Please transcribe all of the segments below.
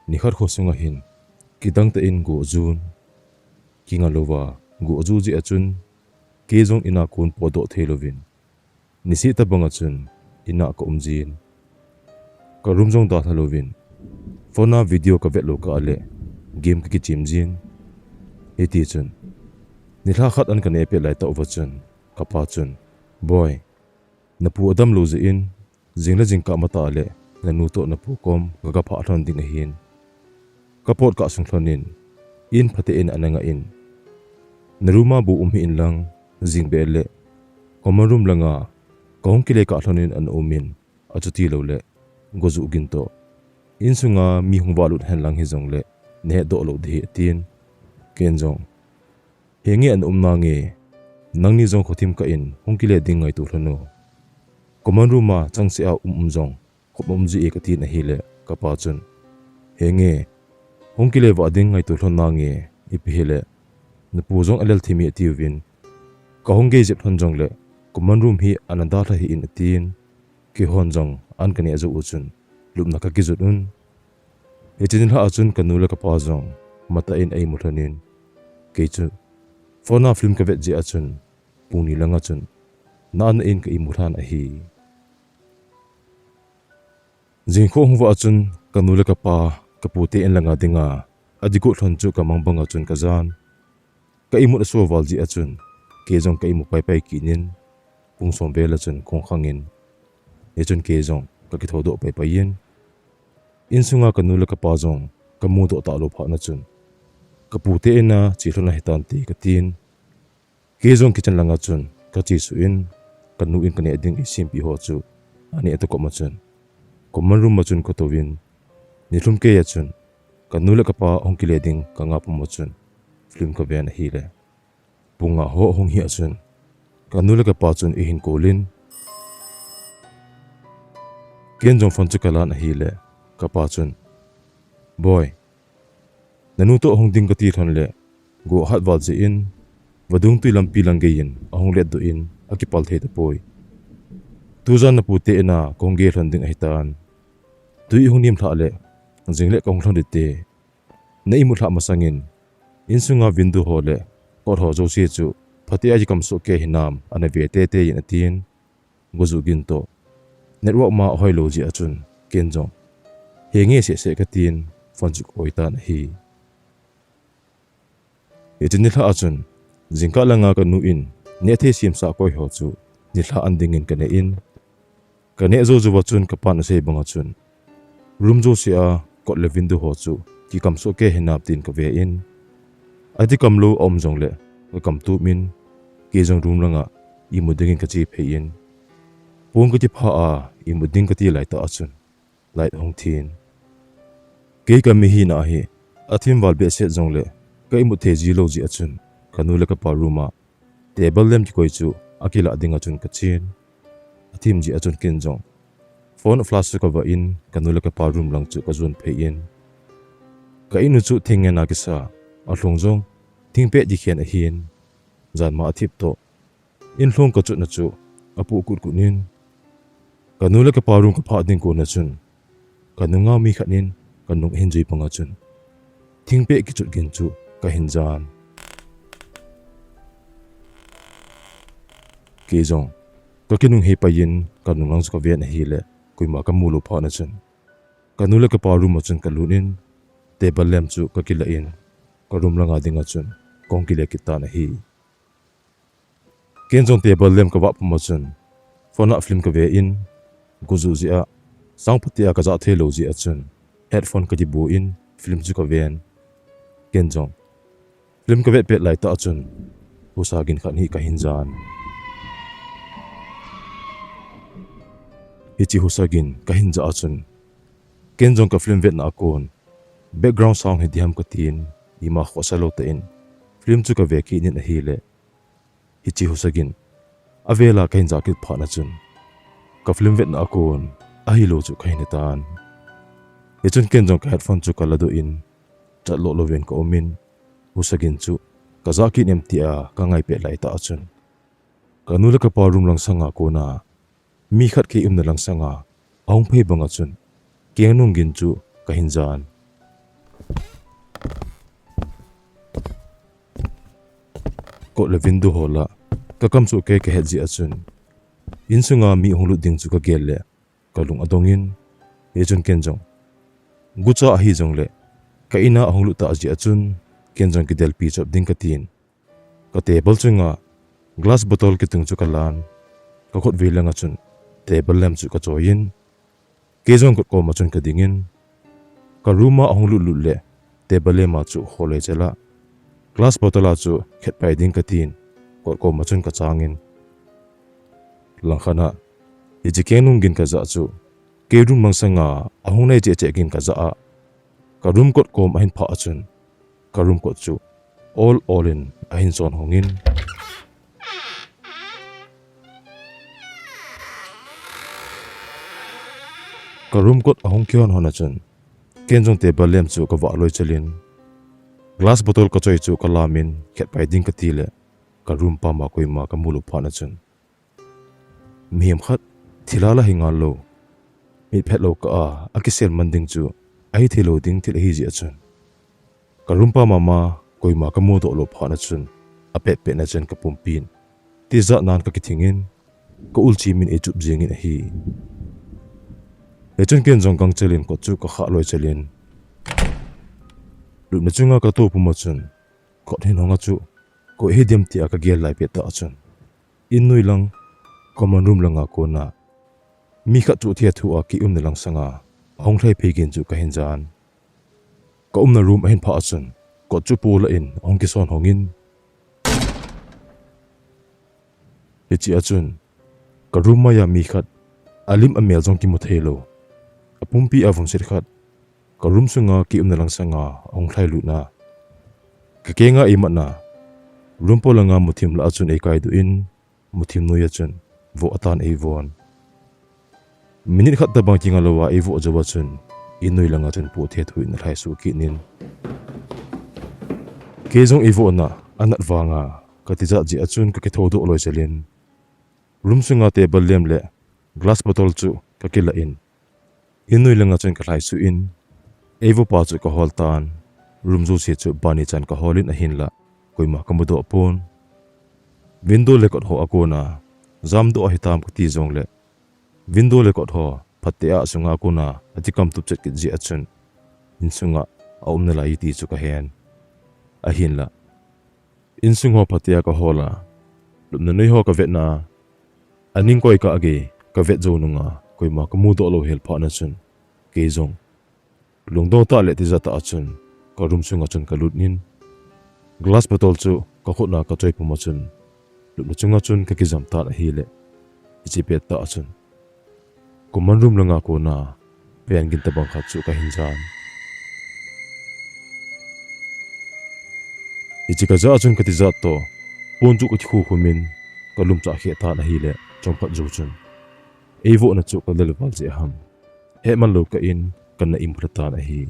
ni khat kho sunga hin kitang ta in go jun kinga lova go ju ji achun ke jong ina kun podo thelovin nisi ta banga chun ina ko umjin ka room jong da thalovin phone video ka vetlo ka ale game ki chimjin eti chun ni tha khat an ka ne pe lai ta over chun ka pa chun boy na pu adam lo ze in jingla jing ka mata ale na nu to na pu kom ga pha thon ding hin kapot ka sung thonin in phate in ananga in naruma bu hi in lang jing bele komarum langa kong kile ka thonin an umin achuti lo le gozu ginto in sunga mi hungwalut hen lang hi jong le ne do lo de tin kenjong hengi an umna nge nangni jong khotim ka in hungkile ding ngai tu thano komanruma changse a jong khopum ji e ka tin a hile ka pa chun henge hongkile wa ding ngai tu thon na nge ipihile na pu jong alel thimi tiwin ka hongge jep thon jong le kuman room hi ananda tha hi in tin ki hon jong an kani azu uchun lumna ka gizut un echin ha achun kanula ka pa jong mata in ai muthanin keichu phona film ka vet ji achun puni langa chun nan in ka imuthan a hi jingkho hwa achun kanula ka pa kapute en langa dinga adiku thon chu ka mangbanga chun ka jan ka imut so walji achun ke jong ka imu pai pai kinin pung som bela chun khong khangin e chun ke jong ka ki thodo pai pai yin insunga kanula ka pa jong ka mu do ta lo pha na chun kapute ena chi thona hitan ti ka tin ke jong ki chan langa chun ka chi su in kanu in kane ding isim pi ho chu ani eto ko ma chun koman room ma chun ko to win ni thum ke ya chun kanula ka pa ongkile ding ka nga pu mo chun film ka ben hi le punga ho hong hi chun kanula ka pa chun ihin kolin ken jong phone chu kala na hi le ka pa chun boy nanu to hong ding ka ti thon le go hat wal je in wadung tu lampi langge yin ahong le do in akipal the te poi tu jan na pu te na kongge thon ding hitan tui hong nim tha le jingle kong thon te nei mu tha masangin insunga window hole or ho jo se chu phati aji kam so ke hinam ana ve te te yin atin gozu gin to network ma hoi lo ji achun kenjong henge se ka tin phone chu oitan hi etin tha achun jingka langa ka nu in ne the sim sa koi ho chu ni tha anding in ka ne in ka ne zo zo chun ka pan se banga chun room jo sia ko le window ho chu ki kam so ke hinap tin ka ve in adi kam lo om jong le ka kam tu min ke jong room langa I muding ka chi phein pung ka ti pha a I muding ka ti lai ta achun light hong thin ke ka mi hi na hi athim wal be se jong le ka I mu the ji lo ji achun kanula ka pa ruma table lem ki koi chu akila ding achun ka chin athim ji achun kin jong phone flash ka va in kanula ka pa room lang chu ka zon phein ka inu chu thing na ki sa a hlong jong thing pe di khian a hin jan ma athip to in hlong ka chu na chu apu kut kunin kanula ka pa room ka pha ding ko na chun kanunga mi khanin kanung enjoy panga chun thing pe ki chu gen chu ka hin jan ke jong ka kinung he pa yin kanung lang ka ven hi le kuima ka mulu pha na chun kanula ka pa room chun ka lunin table lem chu ka kila in ka room langa dinga chun kong kile kita na hi ken jong table lem ka wa puma chun phone film ka ve in guzu ji a sang phatia ka za the lo ji a chun headphone ka di bu in film chu ka ven ken jong film ka ve pe lai ta chun usagin khan hi ka hinjan ichi husagin ka hinja achun ken jong ka film vet na akon background sound he diam ka tin ima khosalo ta in film chu ka ve ki nin a hi le ichi husagin avela ka hinja ki phana chun ka film vet na akon a hi lo chu ka hin tan ichun ken jong ka headphone chu ka lado in chat lo ven ka omin husagin chu ka za ki nem tia ka ngai pe lai ta achun kanula ka pa room lang sanga ko na mi khat ke na lang sanga aung phei banga chun kenung gin chu ka hinjan ko le window hola ka kam chu ke het ji achun in sunga mi honglu ding chu ka gel le kalung adongin e chun kenjong gucha hi jong le ka ina honglu ta ji achun kenjong ki del pi chop ding ka tin ka table chunga glass bottle ki tung chu ka lan ka khot vi langa chun table lamp chu ka choin kejong kot ko ma chun ka dingin ka ruma honglu lu le table ma chu khole chela glass bottle chu khet pai ding ka tin kot ko ma chun ka changin langkhana iji kenung gin ka za chu ke room mangsanga ahung nei che che gin ka za a ka room kot ko ma hin pha achun ka room kot chu all in ahin son hongin ka room kot ahung kyon hona chun kenjong table lamp chu ka wa loi chalin glass bottle ka choi chu ka lamin khet pai ding ka ti le ka room pa ma koi ma ka mulu phana chun miem khat thilala hingal lo mi phet lo ka akisel manding chu ai thilo ding thil hi ji achun ka room pa ma koi ma ka mu do lo phana chun apet pe na chen ka pumpin ti za nan ka kithingin ka ulchi min e chup jengin hi echun ken jong kang chelin ko chu ka kha loi chelin lu na chunga ka to puma chun ko hin honga chu ko hediam ti aka gel lai pe ta chun innui lang common room langa ko na mi kha chu thia thu a ki na lang sanga hong thlai phegin chu ka hin jan ka na room hin pha chun ko chu pu la in ong ki son hongin echi achun ka room ma ya mi khat alim amel jong ki mu thelo apumpi avon sir khat ka room sunga ki na lang sanga ong thlai lu na ka kenga imat na room po langa muthim la achun e kai du in muthim no ya chun vo atan e von minit khat ta bang kinga lawa e vo jawa chun inoi langa chun pu the thui na thai su ki nin ke jong e vo na anat wanga ka ti ja ji achun ka ke thodu loi chelin room sunga table lem le glass bottle chu ka kila in inui langa chun ka lai su in evo pa chu ka hol tan room zo se chu bani chan ka holin a hin la koima kamudo pon window le kot ho akona zam do hitam ka ti jong le window le kot ho phatte a sunga akona atikam tu chet ki ji achun in sunga aum na lai ti chu ka hen a hin la in sunga phatte ka hola lumna nei ho ka vetna aning koi ka age ka vet zo nunga koima kamudo lo hel pha na chun ke jong lungdo ta le ti zata achun ka room sunga chun ka lutnin glass bottle chu ka khona ka choi puma chun lumna chunga chun ka ki jam ta na hi le ichi pet ta achun common room langa ko na pen gin ta bang kha chu ka hinjan ichi ka za achun ka ti za to pon chu ka khu khumin ka lum cha khe ta na hi le chongpat zo chun evo na chu ka lel wal je ham he man lo ka in kan na imprata na hi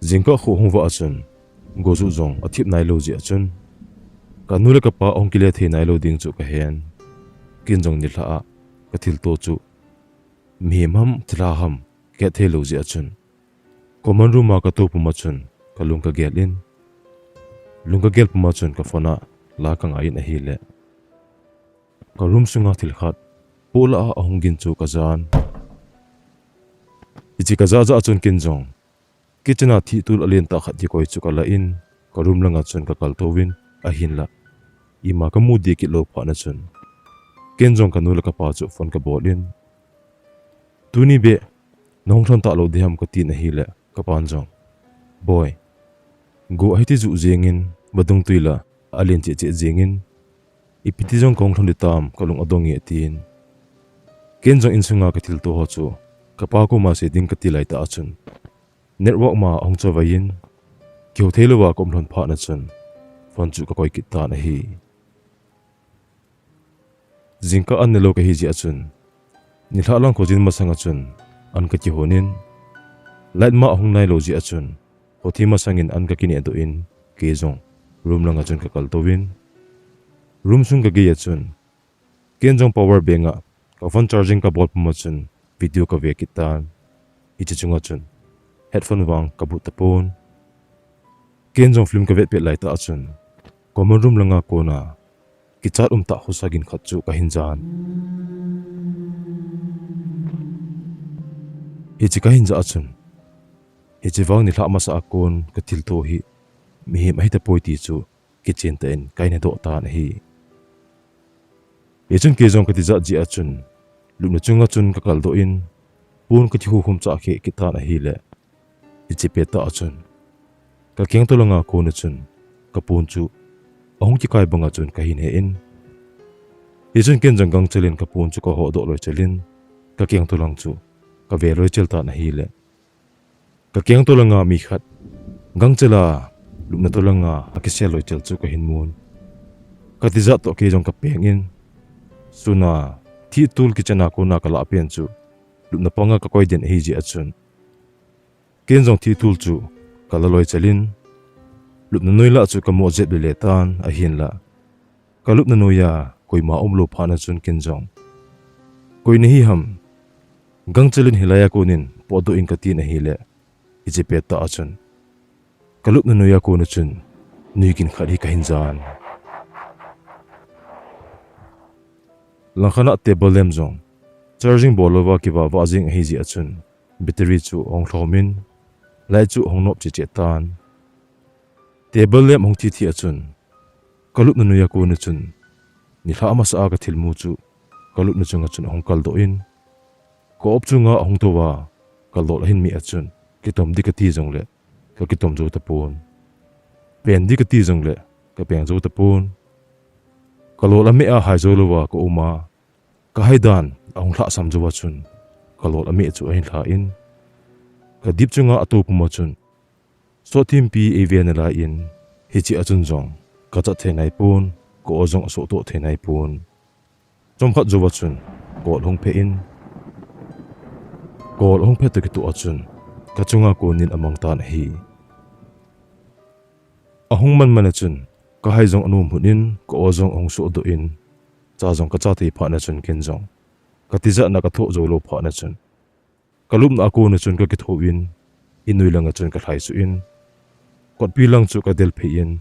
jingka khu hungwa achun gozu zong athip nai lo ji achun kanule ka pa ongkile the nai lo ding chu ka hen kin jong ni hla ka thil to chu mi mam thla ham ke the lo ji achun common room ma ka to puma chun ka lung ka gelin lung ka gel puma chun ka fona la ka ngai na hi le ka room sunga thil khat pola a hongin chu ka jan ichi ka za za achun kin jong kitchen a thi tul alien ta khat di koi chu ka la in ka room langa chun ka kal towin a hin la ima ka mu di ki lo pha na chun ken jong ka nu la ka pa chu phone ka bolin tuni be nong thon ta lo diam ka ti na hi le ka pan jong boy go ai ti ju jengin badung tuila alien che che jengin ipiti jong kong thon di tam kalung adong ye tin ken jong in sunga ka thil to ho chu ka pa ko ma se ding ka ti lai ta achun network ma ong chawain kyo thelo wa kom thon pha na chun phone chu ka koi ki ta na hi jingka an nelo ka hi ji achun ni thlang ko jin ma sanga chun an ka ki honin light ma hong nai lo ji achun hothi ma sangin an ka kini ado in ke jong room langa chun ka kal to win room sung ka ge achun ken jong power bank a ka phone charging ka bol puma chun video ka ve kitan ichi chunga chun headphone wang ka bu tapon ken jong film ka vet pet lai ta achun common room langa kona kichat ta husagin khachu ka hinjan ichi ka hinja achun ichi wang ni thama sa akon ka thil to hi mi mai ta poiti chu kitchen ten kaina do ta na hi ichun ke jong ka ti za ji achun lumna chunga chun ka kal do in pun ka thi hu hum cha khe ki ta na hi le ichi pe ta achun ka keng to langa ko na chun ka pun chu ong ki kai banga chun ka hin he in ichun ken jang gang chelin ka pun chu ka ho do loi chelin ka keng to lang chu ka ve loi chel ta na hi le ka keng to langa mi khat gang chela lumna to langa akisel loi chel chu ka hin mun ka ti za to ke jong ka peng in suna thi tul ki chana ko na kala pen chu lumna panga ka koi den hi ji achun ken jong thi tul chu kala loi chelin lumna noila chu ka mo jet le tan a hin la ka lumna noya koi ma omlo phana chun ken jong koi nahi ham gang chelin hilaya ko nin podo in ka ti na hi le ije pe ta achun ka lumna noya ko na chun nuikin khari ka hinjan langkhana table lem jong charging bolova ki ba wajing hiji achun battery chu ong thlomin lai chu ong nop chi che tan table lem ong thi thi achun kalup na nuya ko na chun ni tha ama sa ka thilmu chu kalup na chunga chun ong kal do in ko op chunga ong to wa kal do hin mi achun ki tom dikati jong le ka ki tom jo ta pon pen dikati jong le ka peng jo ta pon kalol ami a haizolowa ko uma ka haidan ong thla sam jowa chun kalol ami chu ein thla in ka dip chunga atu puma chun so thim pi avian la in hichi achun jong ka cha the nai pun ko ojong so to the nai pun chom khat jowa chun ko long phe in ko long phe to ki tu achun ka chunga ko nin amang tan hi ahung man chun ka hai jong anum hunin ko ojong ong so do in cha jong ka cha te pha na chun ken jong ka ti za na ka tho jo lo pha na chun kalum na ko na chun ka ki tho in inui langa chun ka thai su in kot pi lang chu ka del phe in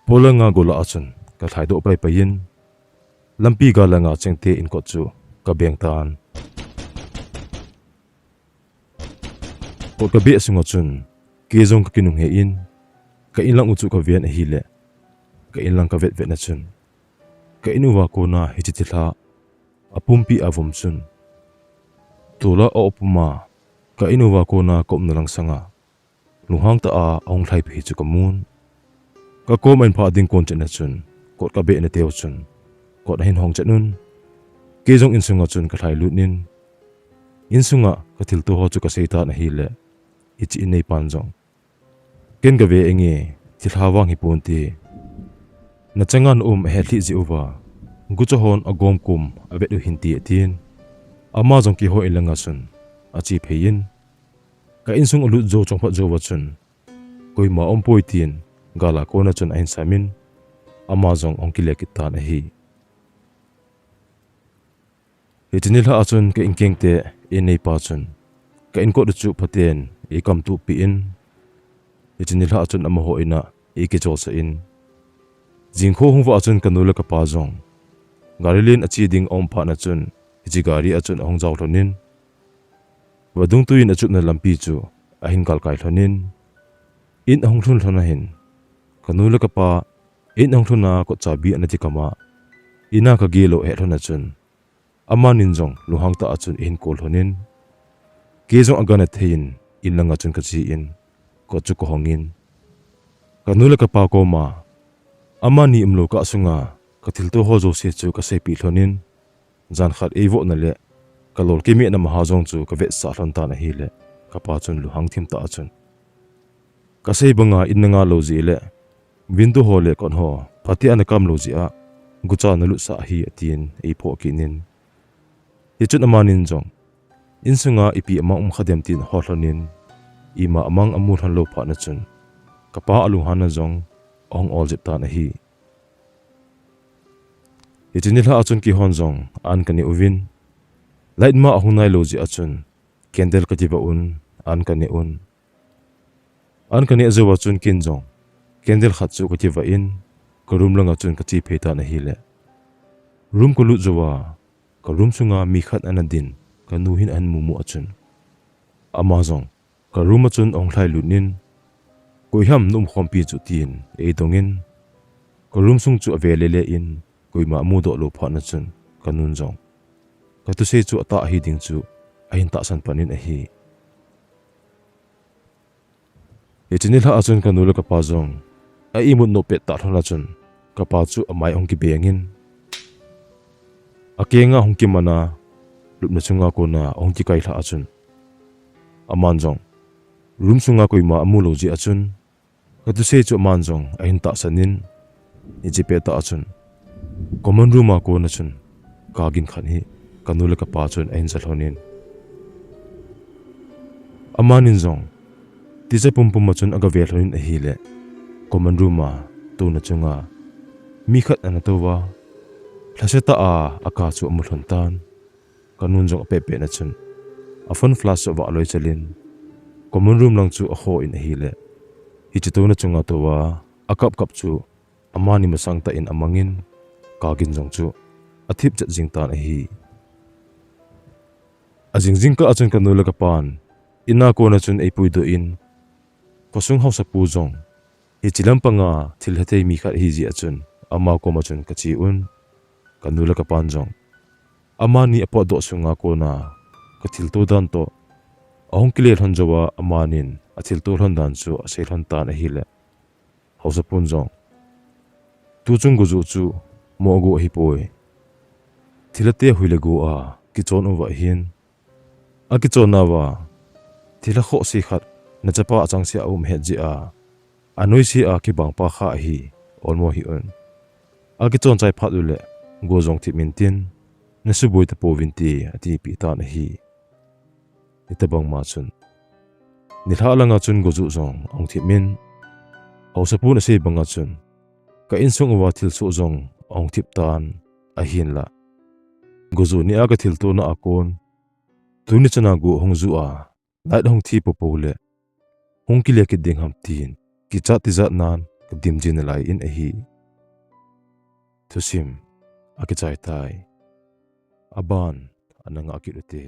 polanga gola achun ka thai do pai pai in lampi ga langa chengte in ko chu ka beng tan ko ka be sunga chun ke jong ka kinung he in ka in lang uchu ka vian hi le ka in lang ka vet vet na chun ka inuwa ko na hichitila apumpi avum chun tula opuma ka inuwa ko na kom na lang sanga luhang ta a ong thai phi chu kamun ka kom en pha ding kon chen na chun kot ka be na teo chun kot hin hong chenun ke jong in sunga chun ka thai lut nin in sunga ka thil to ho chu ka seita na hi le ichi nei pan jong ken ga ve enge thilhawang hi pon ti na changan he thli ji uwa gucho hon agom kum abet u hinti tin ama jong ki ho ilanga chun achi phein ka insung ulu jo chongpha jo wa chun koi ma om poi tin gala ko na chun ain samin ama jong ong ki le ki ta na hi itinil ha chun ka inkeng te in nei pa chun ka in ko du chu phaten e kam tu pi in itinil ha chun ama ho ina e ki chol sa in jingkho hungwa achun kanula ka pa jong garilin achi ding om pha na chun ji gari achun ong jaw thonin wadung tuin achut na lampi chu ahin kal kai thonin in ong thun thona hin kanula ka pa in ong thuna ko chabi anati kama ina ka gelo he thona chun ama nin jong luhang ta achun in kol thonin ke jong agana thein in langa chun ka chi in ko chu ko hongin kanula ka pa ko ma ama ni imlo ka sunga ka thil to ho jo se chu ka se pi thonin jan khat evo na le kalol ke mi na ma jong chu ka ve sa thon ta na hi le ka pa chun lu hang thim ta chun ka se banga in nga lo ji le window ho le kon ho phati an kam lo ji a gucha na lu sa hi atin e pho kinin hi chun amanin jong in sunga ipi amang khadem tin ho thlonin ima amang amu than lo pha na chun ka pa alu hana jong ong ol jep ta na hi itinil ha achun ki hon jong an kani uvin light ma ahunai lo ji achun candle ka jiba un an kani azawa chun kin jong candle khat chu ka chi va in ka room langa chun ka chi pheta na hi le room ko lu zowa ka room sunga mi khat anadin ka nu hin an mumu achun amazon ka room achun ong thlai lunin koi ham num khompi chu tin e dongin ka room sung chu avelele in koi ma mu do lo pha na chun kanun jong ka tu se chu ata hi ding chu ain ta san panin a hi echinil ha achun kanula ka pa jong a imut no pet ta thona chun ka pa chu amai ong ki bengin akenga hong ki mana lupna chunga ko na ong ki kai tha achun aman jong room sunga koi ma amu lo ji achun ka tu se chu man jong ain ta sanin ni ji pe ta achun common room a ko na chun kagin khan hi kanula ka pa chun ain zalhonin amanin jong tisa pumpum machun aga velhoin a hi le common room a tu na chunga mi khat ana towa thlaseta a aka chu amulhon tan kanun jong pe pe na chun afan flash wa aloi chalin common room lang chu a ho in a hi le hi chu na chunga towa akap kap chu amani masang ta in amangin kagin jong chu athip chat jing tan a hi ajing ka achun kanula ka pan ina ko na chun ei puido in kosung hausa pu jong hi chilam panga thil hatei mi khat hi ji achun ama ko ma chun ka chi un kanula ka pan jong ama ni apo do sunga ko na ka thil to dan to ahong clear han jawa amanin a thil to han dan chu a sei han ta na hi le hausa pun jong tu chung gu zu chu mo go hi poi thilate huile go a ki chon wa hin a ki chon na wa thila kho si khat na chapa achang sia he ji a anoi si a ki bang pa kha hi olmo hi un a ki chon chai phat ule go jong thi min tin na su boi ta po vin ti ati pi ta na hi ita bang ma chun ni tha langa chun go zu jong ong thi min au sa pu na se banga chun ka in sung wa thil su jong ong thip tan a hin la go zu ni a ka thil to na akon tu ni chana go hong zu a lai hong thi po po le hong ki le ki ding ham tin ki cha ti za nan ka dim jin lai in a hi thusim a ki chai tai aban ananga ki ute